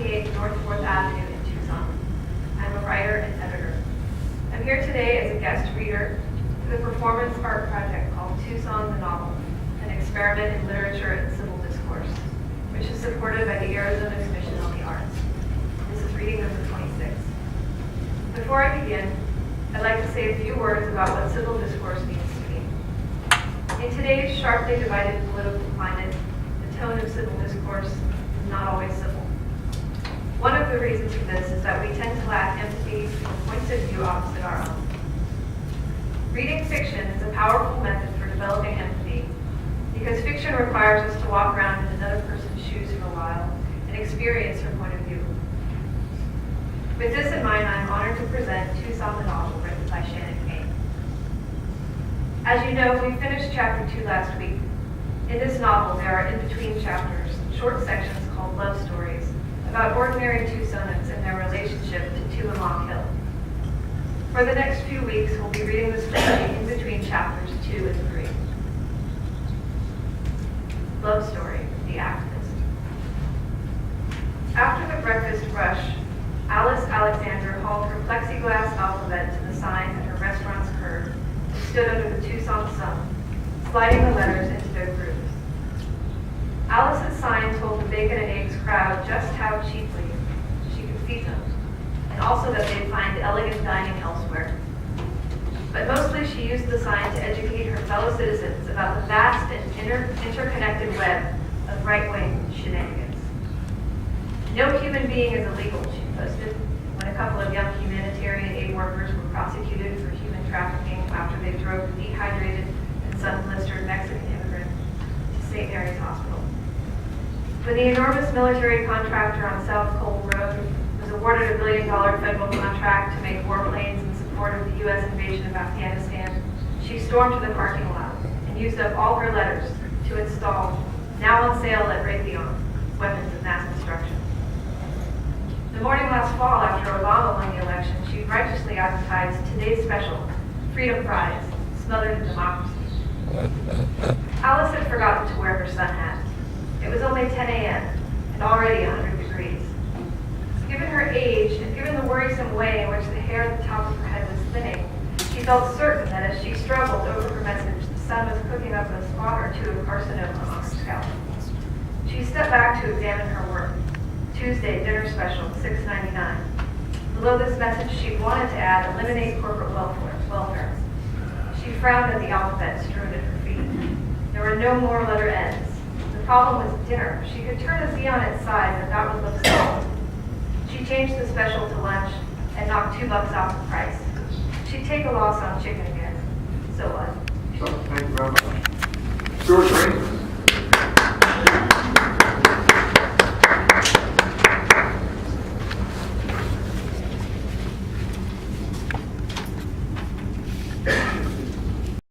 128 North 4th Avenue in Tucson. I'm a writer and editor. I'm here today as a guest reader for the performance art project called Tucson the Novel, an experiment in literature and civil discourse, which is supported by the Arizona Commission on the Arts. This is reading number 26. Before I begin, I'd like to say a few words about what civil discourse means to me. In today's sharply divided political climate, the tone of civil discourse is not always civil. One of the reasons for this is that we tend to lack empathy for points of view opposite our own. Reading fiction is a powerful method for developing empathy because fiction requires us to walk around in another person's shoes for a while and experience her point of view. With this in mind, I'm honored to present Tucson the Novel, written by Shannon Kane. As you know, we finished chapter 2 last week. In this novel, there are in-between chapters, short sections called love stories, about ordinary Tucsonans and their relationship to Tucson Hill. For the next few weeks, we'll be reading the story in between chapters 2 and 3. Love Story, The Activist. After the breakfast rush, Alice Alexander hauled her plexiglass alphabet to the sign at her restaurant's curb and stood under the Tucson sun, sliding the letters into their grooves. Alice's sign told the bacon and eggs crowd just how cheaply she could feed them, and also that they'd find elegant dining elsewhere. But mostly she used the sign to educate her fellow citizens about the vast and interconnected web of right-wing shenanigans. No human being is illegal, she posted, when a couple of young humanitarian aid workers were prosecuted for human trafficking after they drove a dehydrated and sun-blistered Mexican immigrant to St. Mary's Hospital. When the enormous military contractor on South Cole Road was awarded a $1 billion federal contract to make warplanes in support of the U.S. invasion of Afghanistan, she stormed to the parking lot and used up all her letters to install, now on sale at Raytheon, weapons of mass destruction. The morning last fall, after Obama won the election, she righteously advertised today's special, Freedom Fries, smothered in democracy. Alice had forgotten to wear her sun hat. It was only 10 a.m. and already 100 degrees. Given her age and given the worrisome way in which the hair at the top of her head was thinning, she felt certain that as she struggled over her message, the sun was cooking up a spot or two of carcinoma on her scalp. She stepped back to examine her work. Tuesday, dinner special, $6.99. Below this message, she wanted to add, eliminate corporate welfare. She frowned at the alphabet strewn at her feet. There were no more letter N's. The problem was dinner. She could turn a Z on its side, but that would look small. She changed the special to lunch and knocked $2 off the price. She'd take a loss on chicken again. So what? So, thank you very much. George Raymond.